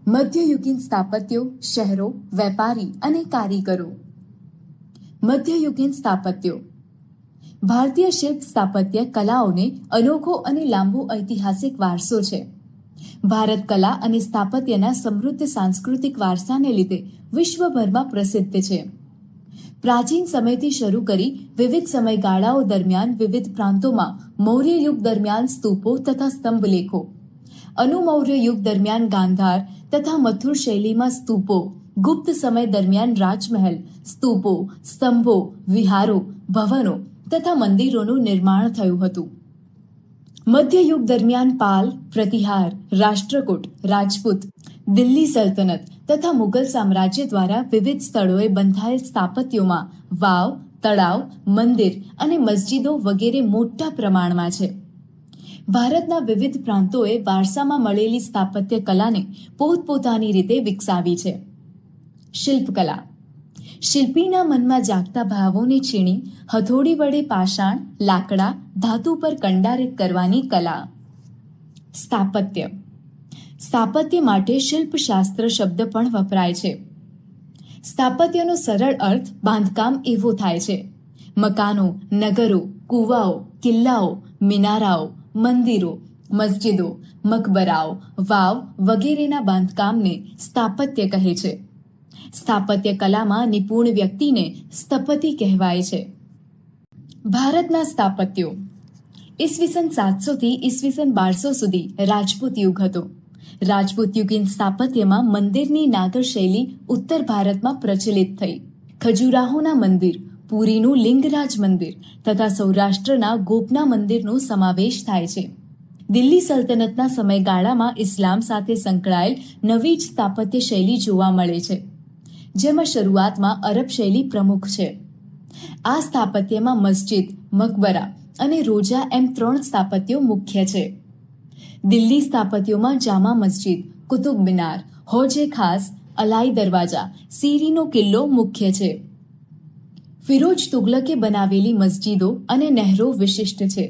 મધ્યયુગીન સ્થાપત્યો, શહેરો, વેપારી અને કારીગરો. મધ્યયુગીન સ્થાપત્યો. ભારતીય શિલ્પ સ્થાપત્ય કલાઓને અનોખો અને લાંબો ઐતિહાસિક વારસો છે. ભારત કલા અને સ્થાપત્યના સમૃદ્ધ સાંસ્કૃતિક વારસાને લીધે વિશ્વભરમાં પ્રસિદ્ધ છે. પ્રાચીન સમયથી શરૂ કરી વિવિધ સમયગાળાઓ દરમિયાન વિવિધ પ્રાંતોમાં મૌર્ય યુગ દરમિયાન સ્તૂપો તથા સ્તંભલેખો, અનુમૌર્ય યુગ દરમિયાન ગાંધાર તથા મથુર શૈલીમાં સ્તૂપો, ગુપ્ત સમય દરમિયાન રાજમહેલ, સ્તૂપો, સ્તંભો, વિહારો, ભવનો તથા મંદિરોનું નિર્માણ થયું હતું. મધ્યયુગ દરમિયાન પાલ, પ્રતિહાર, રાષ્ટ્રકૂટ, રાજપૂત, દિલ્હી સલ્તનત તથા મુગલ સામ્રાજ્ય દ્વારા વિવિધ સ્થળોએ બંધાયેલ સ્થાપત્યોમાં વાવ, તળાવ, મંદિર અને મસ્જિદો વગેરે મોટા પ્રમાણમાં છે. ભારતના વિવિધ પ્રાંતોએ વારસામાં મળેલી સ્થાપત્ય કલાને પોતપોતાની રીતે વિકસાવી છે. શિલ્પકલા. શિલ્પીના મનમાં જાગતા ભાવોને છીણી હથોડી વડે પાષાણ, લાકડા, ધાતુ પર કંડારિત કરવાની કલા. સ્થાપત્ય. સ્થાપત્ય માટે શિલ્પશાસ્ત્ર શબ્દ પણ વપરાય છે. સ્થાપત્યનો સરળ અર્થ બાંધકામ એવો થાય છે. મકાનો, નગરો, કૂવાઓ, કિલ્લાઓ, મિનારાઓ, મંદિરો, મસ્જિદો, મકબરાઓ, વાવ વગેરેના બાંધકામને સ્થાપત્ય કહે છે. સ્થાપત્ય કલામાં નિપુણ વ્યક્તિને સ્થપતિ કહેવાય છે. ભારતના સ્થાપત્યો. ઈસવીસન 700 થી ઈસવીસન 1200 સુધી રાજપૂત યુગ હતો. રાજપૂત યુગીન સ્થાપત્યમાં મંદિરની નાગર શૈલી ઉત્તર ભારતમાં પ્રચલિત થઈ. ખજુરાહોના મંદિર, પુરીનું લિંગરાજ મંદિર તથા સૌરાષ્ટ્રના ગોપના મંદિરનો સમાવેશ થાય છે. દિલ્હી સલ્તનતના સમયગાળામાં ઇસ્લામ સાથે સંકળાયેલ નવી જ સ્થાપત્ય શૈલી જોવા મળે છે, જેમાં શરૂઆતમાં અરબ શૈલી પ્રમુખ છે. આ સ્થાપત્યમાં મસ્જિદ, મકબરા અને રોજા એમ 3 સ્થાપત્યો મુખ્ય છે. દિલ્હી સ્થાપત્યોમાં જામા મસ્જિદ, કુતુબ મિનાર, હોજે ખાસ, અલાઈ દરવાજા, સીરીનો કિલ્લો મુખ્ય છે. ફિરોજ તુગલકે બનાવેલી મસ્જિદો અને નહેરો વિશિષ્ટ છે.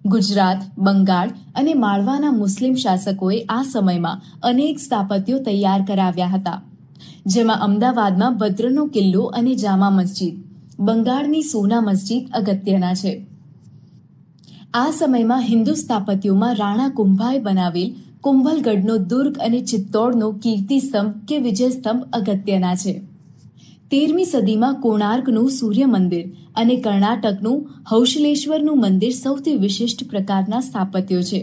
ગુજરાત, બંગાળ અને માળવાના મુસ્લિમ શાસકોએ આ સમયમાં અનેક સ્થાપત્યો તૈયાર કરાવ્યા હતા, જેમાં અમદાવાદમાં ભદ્રનો કિલ્લો અને જામા મસ્જિદ, બંગાળની સોના મસ્જિદ અગત્યના છે. આ સમયમાં હિન્દુ સ્થાપત્યોમાં રાણા કુંભાએ બનાવેલ કુંભલગઢનો દુર્ગ અને ચિત્તોડનો કીર્તિ સ્તંભ કે વિજય સ્તંભ અગત્યના છે. 13મી સદીમાં કોણાર્કનું સૂર્ય મંદિર અને કર્ણાટકનું હૌશલેશ્વરનું મંદિર સૌથી વિશિષ્ટ પ્રકારના સ્થાપત્યો છે.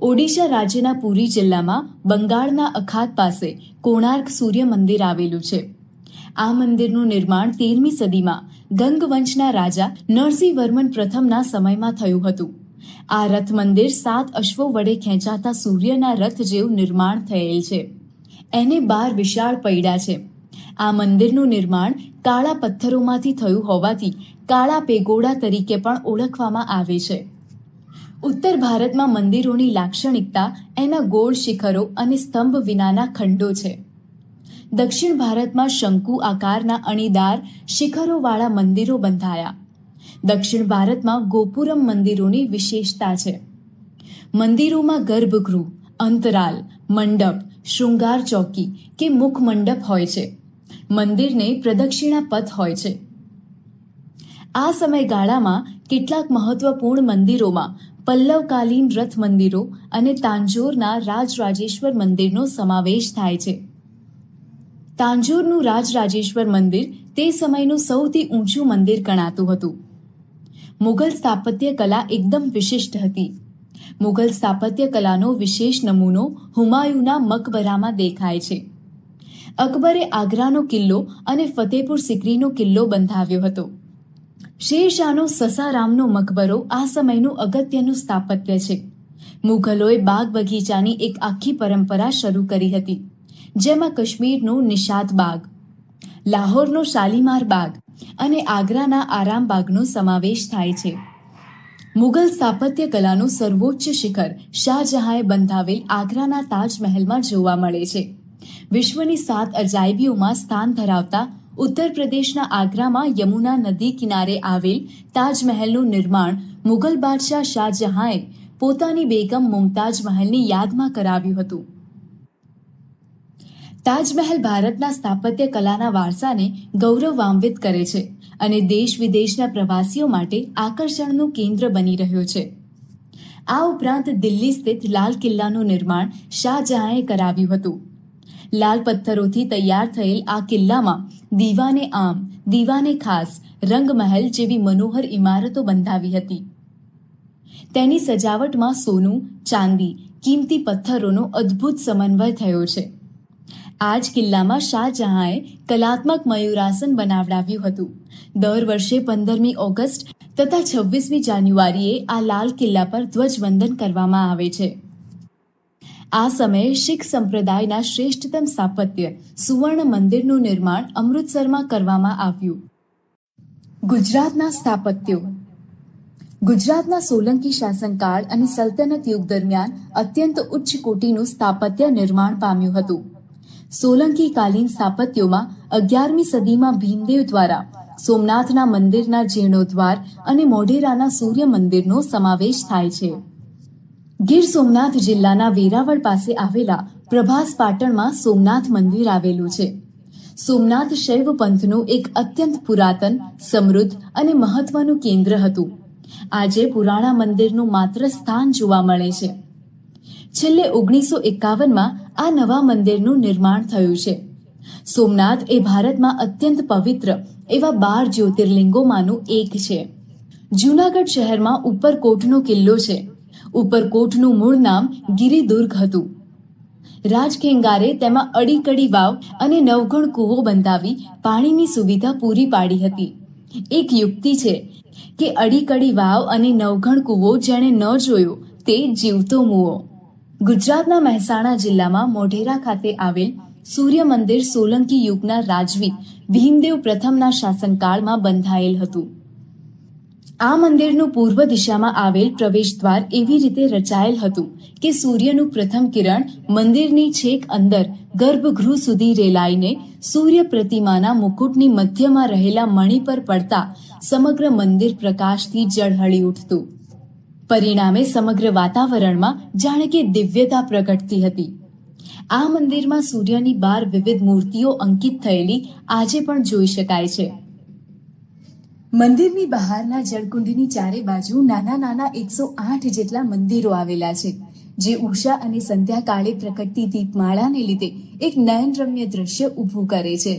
ઓડિશા રાજ્યના પુરી જિલ્લામાં બંગાળના અખાત પાસે કોણાર્ક સૂર્ય મંદિર આવેલું છે. આ મંદિરનું નિર્માણ 13મી સદીમાં ગંગવંશના રાજા નરસિંહવર્મન પ્રથમના સમયમાં થયું હતું. આ રથ મંદિર 7 અશ્વો વડે ખેંચાતા સૂર્યના રથ જેવું નિર્માણ થયેલ છે. એને 12 વિશાળ પૈડા છે. આ મંદિરનું નિર્માણ કાળા પથ્થરોમાંથી થયું હોવાથી કાળા પેગોડા તરીકે પણ ઓળખવામાં આવે છે. ઉત્તર ભારતમાં મંદિરોની લાક્ષણિકતા એના ગોળ શિખરો અને સ્તંભ વિનાના ખંડો છે. દક્ષિણ ભારતમાં શંકુ આકારના અણીદાર શિખરોવાળા મંદિરો બંધાયા. દક્ષિણ ભારતમાં ગોપુરમ મંદિરોની વિશેષતા છે. મંદિરોમાં ગર્ભગૃહ, અંતરાલ, મંડપ, શૃંગાર ચોકી કે મુખ મંડપ હોય છે. મંદિરને પ્રદક્ષિણા પથ હોય છે. આ સમયગાળામાં કેટલાક મહત્વપૂર્ણ મંદિરોમાં પલ્લવકાલીન રથ મંદિરો અને તાંજોરના રાજરાજેશ્વર મંદિરનો સમાવેશ થાય છે. તાંજોરનું રાજરાજેશ્વર મંદિર તે સમયનું સૌથી ઊંચું મંદિર ગણાતું હતું. મુગલ સ્થાપત્ય કલા એકદમ વિશિષ્ટ હતી. મુગલ સ્થાપત્ય કલાનો વિશેષ નમૂનો હુમાયુના મકબરામાં દેખાય છે. અકબરે આગ્રાનો કિલ્લો અને ફતેપુર સિકરીનો કિલ્લો બંધાવ્યો હતો. શેરશાહનો સસારામનો મકબરો આ સમયનું અગત્યનું સ્થાપત્ય છે. મુઘલોએ બાગ બગીચાની એક આખી પરંપરા શરૂ કરી હતી, જેમાં કાશ્મીરનો નિષાદ બાગ, લાહોરનો શાલીમાર બાગ અને આગ્રાના આરામ બાગનો સમાવેશ થાય છે. મુગલ સ્થાપત્ય કલાનું સર્વોચ્ચ શિખર શાહજહાંએ બંધાવેલ આગ્રાના તાજમહેલમાં જોવા મળે છે. વિશ્વની 7 અજાયબીઓમાં સ્થાન ધરાવતા ઉત્તર પ્રદેશના આગ્રામાં યમુના નદી કિનારે આવેલ તાજમહેલનું નિર્માણ મુગલ બાદશાહ શાહજહાંએ પોતાની બેગમ મુમતાજ મહેલની યાદમાં કરાવ્યું હતું. તાજમહેલ ભારતના સ્થાપત્ય કલાના વારસાને ગૌરવાન્વિત કરે છે અને દેશ વિદેશના પ્રવાસીઓ માટે આકર્ષણનું કેન્દ્ર બની રહ્યો છે. આ ઉપરાંત દિલ્હી સ્થિત લાલ કિલ્લાનું નિર્માણ શાહજહાંએ કરાવ્યું હતું. લાલ પથ્થરોથી તૈયાર થયેલ આ કિલ્લામાં દીવાને આમ, દીવાને ખાસ, રંગમહેલ જેવી મનોહર ઇમારતો બંધાવી હતી. તેની સજાવટમાં સોનું, ચાંદી, કિંમતી પથ્થરોનો અદ્ભુત સમન્વય થયો છે. આ જ કિલ્લામાં શાહજહાંએ કલાત્મક મયુરાસન બનાવડાવ્યું હતું. દર વર્ષે 15મી ઓગસ્ટ તથા 26મી જાન્યુઆરીએ આ લાલ કિલ્લા પર ધ્વજવંદન કરવામાં આવે છે. આ સમયે શીખ સંપ્રદાયના શ્રેષ્ઠતમ સ્થાપત્ય સુવર્ણ મંદિરનું નિર્માણ અમૃતસરમાં કરવામાં આવ્યું. ગુજરાતના સ્થાપત્યો. ગુજરાતના સોલંકી શાસનકાળ અને સલ્તનત યુગ દરમિયાન અત્યંત ઉચ્ચ કોટીનું સ્થાપત્ય નિર્માણ પામ્યું હતું. સોલંકી કાલીન સ્થાપત્યોમાં 11મી સદીમાં ભીમદેવ દ્વારા સોમનાથના મંદિરના જીર્ણોદ્ધાર અને મોઢેરાના સૂર્ય મંદિરનો સમાવેશ થાય છે. ગીર સોમનાથ જિલ્લાના વેરાવળ પાસે આવેલા પ્રભાસ પાટણમાં સોમનાથ મંદિર આવેલું છે. સોમનાથ શૈવ પંથનું એક અત્યંત પુરાતન, સમૃદ્ધ અને મહત્વનું કેન્દ્ર હતું. આજે પુરાણા મંદિરનું માત્ર સ્થાન જોવા મળે છે. છેલ્લે 1951માં આ નવા મંદિરનું નિર્માણ થયું છે. સોમનાથ એ ભારતમાં અત્યંત પવિત્ર એવા 12 જ્યોતિર્લિંગોમાંનું એક છે. જૂનાગઢ શહેરમાં ઉપરકોટનો કિલ્લો છે. ઉપરકોટનું મૂળ નામ ગિરિદુર્ગ હતું. રાજખેંગારે તેમાં અડીકડી વાવ અને નવગણ કૂવો બંધાવી પાણીની સુવિધા પૂરી પાડી હતી. એક યુક્તિ છે કે અડીકડી વાવ અને નવગણ કૂવો જેણે ન જોયો તે જીવતો મૂવો. ગુજરાતના મહેસાણા જિલ્લામાં મોઢેરા ખાતે આવેલ સૂર્ય મંદિર સોલંકી યુગના રાજવી ભીમદેવ પ્રથમના શાસનકાળમાં બંધાયેલ હતું. આ મંદિરનું પૂર્વ દિશામાં આવેલ પ્રવેશદ્વાર એવી રીતે રચાયેલ હતું કે સૂર્યનું પ્રથમ કિરણ મંદિરની છેક અંદર ગર્ભગૃહ સુધી રેલાઈને સૂર્ય પ્રતિમાના મુકુટની મધ્યમાં રહેલા મણિ પર પડતા સમગ્ર મંદિર પ્રકાશથી ઝળહળી ઉઠતું. પરિણામે સમગ્ર વાતાવરણમાં જાણે કે દિવ્યતા પ્રગટતી હતી. આ મંદિરમાં સૂર્યની 12 વિવિધ મૂર્તિઓ અંકિત થયેલી આજે પણ જોઈ શકાય છે. મંદિરની બહારના જળકુંડની ચારે બાજુ નાના નાના 108 જેટલા મંદિરો આવેલા છે, જે ઉષા અને સંધ્યાકાળે પ્રગટતી દીપમાળાને લીધે એક નયનરમ્ય દ્રશ્ય ઊભું કરે છે.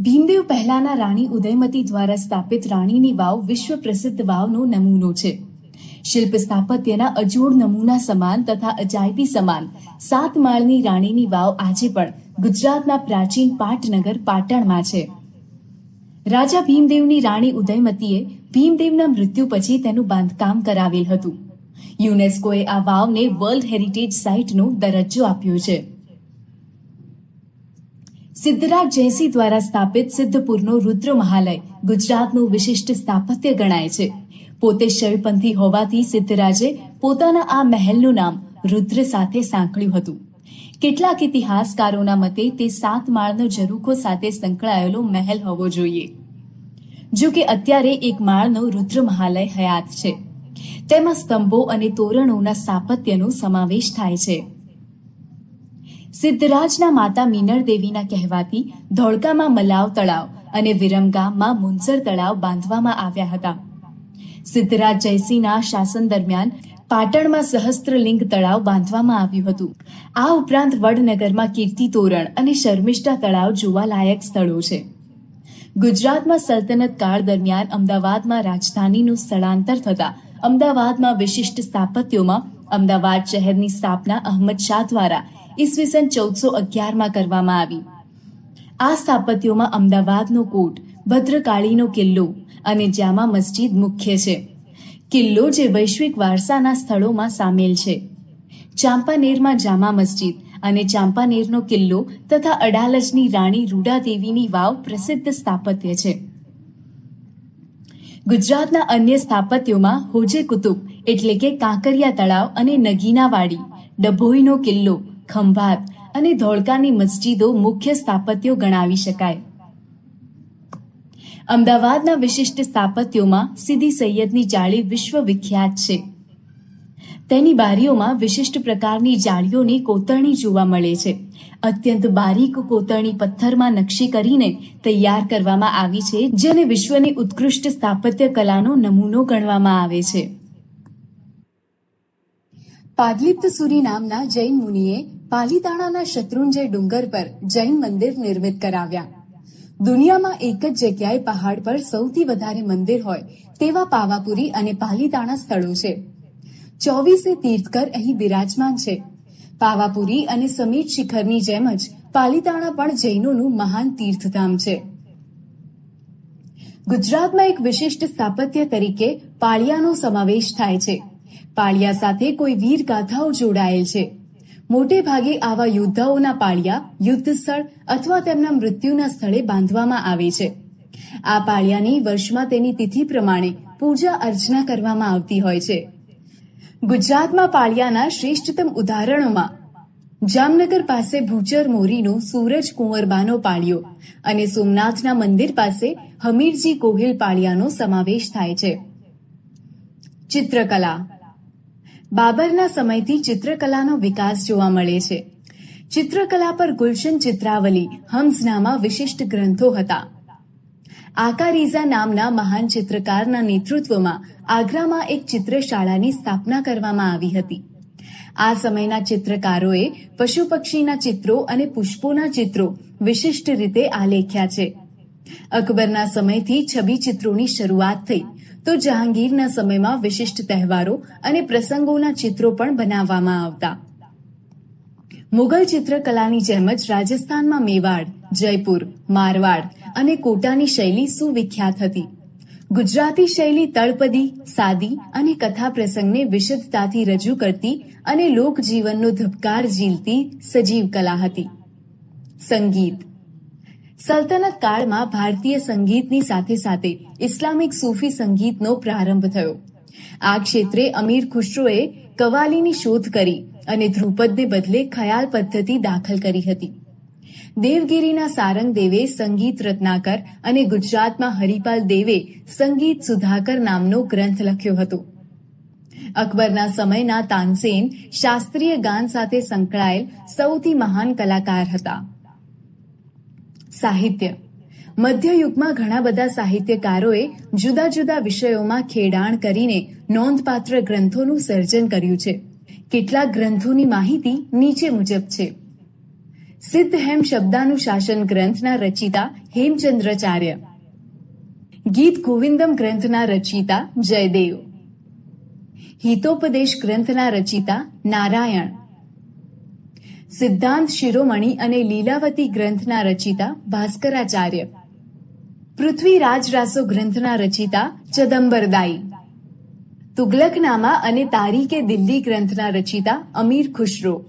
ભીમદેવ પહેલાના રાણી ઉદયમતી દ્વારા સ્થાપિત રાણીની વાવ વિશ્વ પ્રસિદ્ધ વાવનો નમૂનો છે. શિલ્પ સ્થાપત્યના અજોડ નમૂના સમાન તથા અજાયબી સમાન 7 માળની રાણીની વાવ આજે પણ ગુજરાતના પ્રાચીન પાટનગર પાટણમાં છે. રાજા ભીમદેવની રાણી ઉદયમતીએ ભીમદેવના મૃત્યુ પછી તેનું બાંધકામ કરાવેલ હતું. યુનેસ્કોએ આ વાવને વર્લ્ડ હેરિટેજ સાઇટનો દરજ્જો આપ્યો છે. સિદ્ધરાજ જયસિંહ દ્વારા સ્થાપિત સિદ્ધપુરનો રુદ્ર મહાલય ગુજરાતનું વિશિષ્ટ સ્થાપત્ય ગણાય છે. પોતે શૈવપંથી હોવાથી સિદ્ધરાજે પોતાના આ મહેલનું નામ રુદ્ર સાથે સાંકળ્યું હતું. કેટલાક ઇતિહાસકારોના મતે તે 7 માળનો ઝરૂખો સાથે સંકળાયેલો મહેલ હોવો જોઈએ. જો કે અત્યારે 1 માળનો રુદ્ર મહાલય હયાત છે. તેમાં સ્તંભો અને તોરણોના સ્થાપત્યનો સમાવેશ થાય છે. સિદ્ધરાજના માતા મીનળ દેવીના કહેવાથી ધોળકામાં મલાવ તળાવ અને વિરમગામમાં મુનસર તળાવ બાંધવામાં આવ્યા હતા. સિદ્ધરાજ જયસિંહના શાસન દરમિયાન પાટણમાં સહસ્ત્રલિંગ તળાવ બાંધવામાં આવ્યું હતું. આ ઉપરાંત વડનગરમાં કીર્તિ તોરણ અને શર્મિષ્ઠા તળાવ જોવાલાયક સ્થળો છે. ગુજરાતમાં સલ્તનત કાળ દરમિયાન અમદાવાદમાં રાજધાનીનું સ્થળાંતર થતા અમદાવાદમાં વિશિષ્ટ સ્થાપત્યોમાં અમદાવાદ શહેરની સ્થાપના અહમદ શાહ દ્વારા ઈસવીસન 1411માં કરવામાં આવી. આ સ્થાપત્યોમાં અમદાવાદનો કોટ, ભદ્રકાળીનો કિલ્લો અને જામા મસ્જિદ મુખ્ય છે. કિલ્લો જે વૈશ્વિક વારસાના સ્થળોમાં સામેલ છે. ચાંપાનેરમાં જામા મસ્જિદ અને ચાંપાનેરનો કિલ્લો તથા અડાલજની રાણી રૂડાદેવીની વાવ પ્રસિદ્ધ સ્થાપત્ય છે. ગુજરાતના અન્ય સ્થાપત્યોમાં હોજે કુતુબ એટલે કે કાંકરિયા તળાવ અને નગીનાવાડી, ડભોઈનો કિલ્લો, ખંભાત અને ધોળકાની મસ્જિદો મુખ્ય સ્થાપત્યો ગણાવી શકાય. અમદાવાદના વિશિષ્ટ સ્થાપત્યોમાં સીદી સૈયદની જાળી વિશ્વ વિખ્યાત છે. તેની બારીઓમાં વિશિષ્ટ પ્રકારની જાળીઓની કોતરણી જોવા મળે છે. અત્યંત બારીક કોતરણી પથ્થરમાં નકશી કરીને તૈયાર કરવામાં આવી છે, જેને વિશ્વની ઉત્કૃષ્ટ સ્થાપત્ય કલાનો નમૂનો ગણવામાં આવે છે. પાદલિપ્તસુરી નામના જૈન મુનિએ પાલીતાણાના શત્રુંજય ડુંગર પર જૈન મંદિર નિર્મિત કરાવ્યા. દુનિયામાં એક જ જગ્યાએ પહાડ પર સૌથી વધારે મંદિર હોય તેવા પાવાપુરી અને પાલીતાણા સ્થળો છે. 24 તીર્થકર અહીં બિરાજમાન છે. પાવાપુરી અને સમીર શિખરની જેમ જ પાલીતાણા પણ જૈનોનું મહાન તીર્થધામ છે. ગુજરાતમાં એક વિશિષ્ટ સ્થાપત્ય તરીકે પાળિયાનો સમાવેશ થાય છે. પાળિયા સાથે કોઈ વીર ગાથાઓ જોડાયેલ છે. મોટે ભાગે આવા યોદ્ધાઓના પાળિયા યુદ્ધ સ્થળ અથવા તેમના મૃત્યુના સ્થળે બાંધવામાં આવે છે. આ પાળિયાની વર્ષમાં તેની તિથિ પ્રમાણે પૂજા અર્ચના કરવામાં આવતી હોય છે. ગુજરાતમાં પાળિયાના શ્રેષ્ઠતમ ઉદાહરણોમાં જામનગર પાસે ભૂચર મોરીનો સૂરજ કુંવરબાનો પાળિયો અને સોમનાથના મંદિર પાસે હમીરજી ગોહિલ પાળિયાનો સમાવેશ થાય છે. ચિત્રકલા. બાબરના સમયથી ચિત્રકલાનો વિકાસ જોવા મળે છે. ચિત્રકલા પર ગુલશન ચિત્રાવલી હમ્સનામા વિશિષ્ટ ગ્રંથો હતા. આકારીઝા નામના મહાન ચિત્રકારના નેતૃત્વમાં આગ્રામાં એક ચિત્રશાળાની સ્થાપના કરવામાં આવી હતી. આ સમયના ચિત્રકારોએ પશુ પક્ષીના ચિત્રો અને પુષ્પોના ચિત્રો વિશિષ્ટ રીતે આલેખ્યા છે. અકબરના સમયથી છબી ચિત્રોની શરૂઆત થઈ તો જહાંગીરના સમયમાં વિશિષ્ટ તહેવારો અને પ્રસંગોના ચિત્રો પણ બનાવવામાં આવતા. મુગલ ચિત્રકલાની જેમ જ રાજસ્થાનમાં મેવાડ, જયપુર, મારવાડ અને કોટાની શૈલી સુવિખ્યાત હતી. ગુજરાતી શૈલી તળપદી, સાદી અને કથા પ્રસંગને વિશદતાથી રજૂ કરતી અને લોકજીવનનો ધબકાર ઝીલતી સજીવ કલા હતી. સંગીત. સલ્તનત કાળમાં ભારતીય સંગીતની સાથે સાથે ઇસ્લામિક સૂફી સંગીતનો પ્રારંભ થયો. આ ક્ષેત્રે અમીર ખુશરોએ કવાલીની શોધ કરી અને ધ્રુપદને બદલે ખયાલ પદ્ધતિ દાખલ કરી હતી. દેવગીરીના સારંગ દેવે સંગીત રત્નાકર અને ગુજરાતમાં હરિપાલ દેવે સંગીત સુધાકર નામનો ગ્રંથ લખ્યો હતો. અકબરના સમયના તાનસેન શાસ્ત્રીય ગાન સાથે સંકળાયેલ સૌથી મહાન કલાકાર હતા. સાહિત્ય. મધ્યયુગમાં ઘણા બધા સાહિત્યકારોએ જુદા જુદા વિષયોમાં ખેડાણ કરીને નોંધપાત્ર ગ્રંથોનું સર્જન કર્યું છે. કેટલાક ગ્રંથોની માહિતી નીચે મુજબ છે. સિદ્ધ હેમ શબ્દાનુશાસન ગ્રંથના રચિતા હેમચંદ્રાચાર્ય. ગીત ગોવિંદમ ગ્રંથના રચિતા જયદેવ. હિતોપદેશ ગ્રંથના રચિતા નારાયણ. સિદ્ધાંત શિરોમણી અને લીલાવતી ગ્રંથના રચિતા ભાસ્કરાચાર્ય. પૃથ્વીરાજ રાસો ગ્રંથના રચિતા ચદંબરદાઈ. તુગલકનામા અને તારીકે દિલ્હી ગ્રંથના રચિતા અમીર ખુશરો.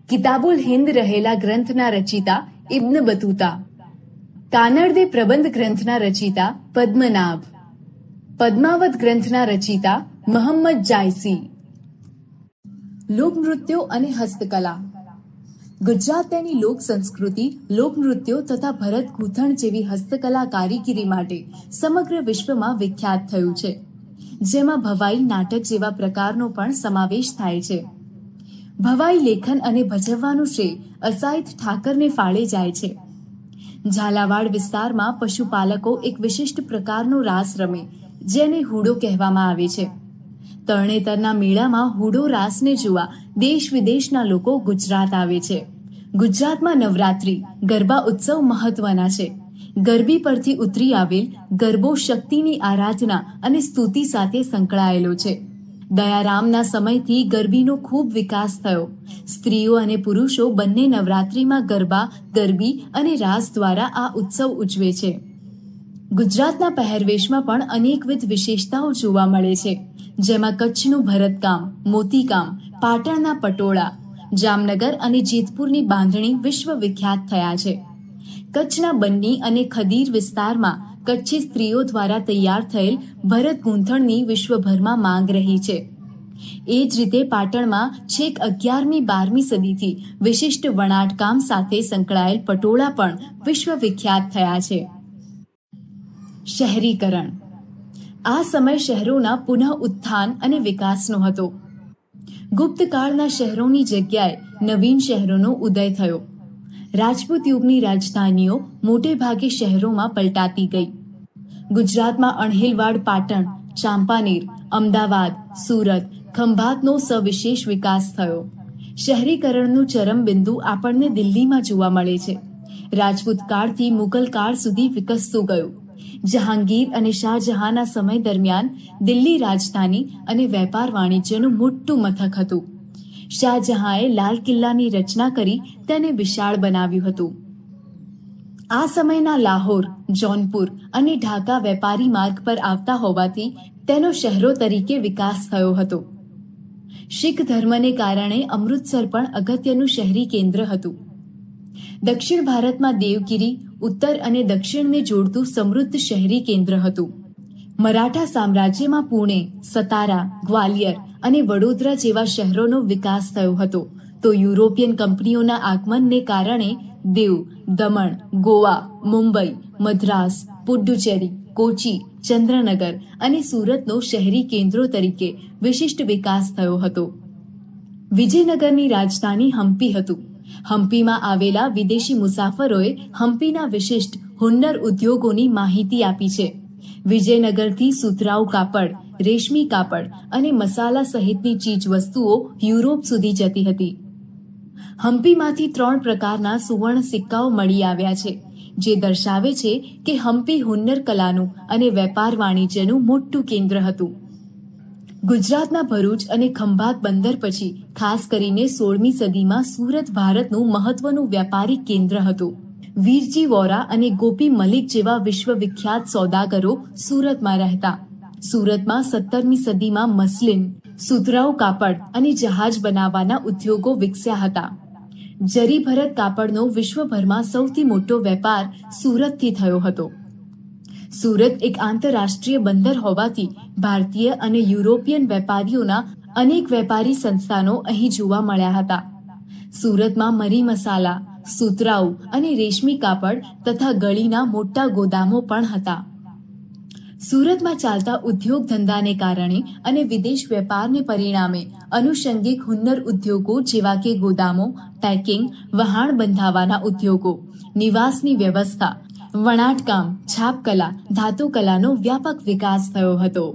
કિતાબુલ હિન્દ રહેલા ગ્રંથના રચિતા ઇબ્ન બતુતા. કાનડદે પ્રબંધ ગ્રંથના રચિતા પદ્મનાભ. પદ્માવત ગ્રંથના રચિતા મોહમ્મદ જાયસી. લોકનૃત્યો અને હસ્તકલા. ગુજરાત તેની લોક સંસ્કૃતિ, લોકનૃત્યો તથા ભરત ગૂંથણ જેવી હસ્તકલા કારીગીરી માટે સમગ્ર વિશ્વમાં વિખ્યાત થયું છે, જેમાં ભવાઈ નાટક જેવા પ્રકારનો પણ સમાવેશ થાય છે. ભવાઈ લેખન અને ભજવવાનું શ્રેય અસાઇથ ઠાકરને ફાળે જાય છે. ઝાલાવાડ વિસ્તારમાં પશુપાલકો એક વિશિષ્ટ પ્રકારનો રાસ રમે, જેને હુડો કહેવામાં આવે છે. તરણેતરના મેળામાં હુડો રાસને જોવા દેશ વિદેશના લોકો ગુજરાત આવે છે. ગુજરાતમાં નવરાત્રી ગરબા ઉત્સવ મહત્વના છે. ગરબી પરથી ઉતરી આવેલ ગરબો શક્તિની આરાધના અને સ્તુતિ સાથે સંકળાયેલો છે. દયારામના સમયથી ગરબીનો ખૂબ વિકાસ થયો. સ્ત્રીઓ અને પુરુષો બંને નવરાત્રીમાં ગરબા, ગરબી અને રાસ દ્વારા આ ઉત્સવ ઉજવે છે. ગુજરાતના પહેરવેશમાં પણ અનેકવિધ વિશેષતાઓ જોવા મળે છે, જેમાં કચ્છનું ભરતકામ, મોતીકામ, પાટણના પટોળા, જામનગર અને જેતપુરની બાંધણી વિશ્વ વિખ્યાત થયા છે. કચ્છના બન્ની અને ખદીર વિસ્તારમાં કચ્છી સ્ત્રીઓ દ્વારા તૈયાર થયેલ ભરત ગૂંથણની વિશ્વભરમાં માંગ રહી છે. એ જ રીતે પાટણમાં છેક 11મી-12મી સદીથી વિશિષ્ટ વણાટકામ સાથે સંકળાયેલ પટોળા પણ વિશ્વ વિખ્યાત થયા છે. શહેરીકરણ. આ સમય શહેરોના પુનઃ ઉત્થાન અને વિકાસનો હતો. ગુપ્તકાળના શહેરોની જગ્યાએ નવીન શહેરોનો ઉદય થયો. રાજપૂત યુગની રાજધાનીઓ મોટે ભાગે શહેરોમાં પલટાતી ગઈ. ગુજરાતમાં અણહિલવાડ, પાટણ, ચાંપાનેર, અમદાવાદ, સુરત, ખંભાતનો સવિશેષ વિકાસ થયો. શહેરીકરણનું ચરમબિંદુ આપણને દિલ્હીમાં જોવા મળે છે. રાજપૂત કાળથી મુગલ કાળ સુધી વિકસતું ગયું. જહાંગીર અને શાહજહાંના સમય દરમિયાન દિલ્હી રાજધાની અને વેપાર વાણિજ્યનું મોટું મથક હતું. શાહજહાંએ લાલ કિલ્લાની રચના કરી તેને વિશાળ બનાવ્યું હતું. આ સમયના લાહોર, જૌનપુર અને ઢાકા વેપારી માર્ગ પર આવતા હોવાથી તેનો શહેરો તરીકે વિકાસ થયો હતો. શીખ ધર્મને કારણે અમૃતસર પણ અગત્યનું શહેરી કેન્દ્ર હતું. દક્ષિણ ભારતમાં દેવગિરી ઉત્તર અને દક્ષિણને જોડતું સમૃદ્ધ શહેરી કેન્દ્ર હતું. મરાઠા સામ્રાજ્યમાં પુણે, સતારા, ગ્વાલિયર અને વડોદરા જેવા શહેરોનો વિકાસ થયો હતો. તો યુરોપિયન કંપનીઓના આગમનને કારણે દીવ, દમણ, ગોવા, મુંબઈ, મદ્રાસ, પુડ્ડુચેરી, કોચી, ચંદ્રનગર અને સુરતનો શહેરી કેન્દ્રો તરીકે વિશિષ્ટ વિકાસ થયો હતો. વિજયનગરની રાજધાની હમ્પી હતું. હમ્પીમાં આવેલા વિદેશી મુસાફરોએ હમ્પીના વિશિષ્ટ હુન્નર ઉદ્યોગોની માહિતી આપી છે. વિજયનગરથી સુતરાઉ કાપડ, રેશમી કાપડ અને મસાલા સહિતની ચીજ વસ્તુઓ યુરોપ સુધી જતી હતી. હમ્પીમાંથી 3 પ્રકારના સુવર્ણ સિક્કાઓ મળી આવ્યા છે, જે દર્શાવે છે કે હમ્પી હુન્નર કલાનું અને વેપાર વાણિજ્યનું મોટું કેન્દ્ર હતું. ગુજરાતના ભરૂચ અને ખંભાત બંદર પછી ખાસ કરીને 16મી સદીમાં સુરત ભારતનું મહત્વનું વ્યાપારિક કેન્દ્ર હતું. વીરજી વોરા અને ગોપી મલિક જેવા વિશ્વવિખ્યાત સોદાગરો સુરતમાં રહેતા. સુરતમાં 17મી સદીમાં મસ્લિન, સુતરાઉ કાપડ અને જહાજ બનાવવાના ઉદ્યોગો વિકસ્યા હતા. જરીભરત કાપડનો વિશ્વભરમાં સૌથી મોટો વેપાર સુરતથી થયો હતો. સુરત એક આંતરરાષ્ટ્રીય બંદર હોવાથી ભારતીય અને યુરોપિયન વેપારીઓના અનેક વેપારી સંસ્થાનો અહીં જોવા મળ્યા હતા. સુરતમાં મરી મસાલા, સુતરાઉ અને રેશમી કાપડ તથા ગળીના મોટા ગોદામો પણ હતા. સુરતમાં ચાલતા ઉદ્યોગ ધંધાને કારણે અને વિદેશ વેપારને પરિણામે આનુષંગિક હુન્નર ઉદ્યોગો જેવા કે ગોદામો, પેકિંગ, વહાણ બંધાવવાના ઉદ્યોગો, નિવાસની વ્યવસ્થા, વણાટકામ, છાપકલા, ધાતુકલાનો વ્યાપક વિકાસ થયો હતો.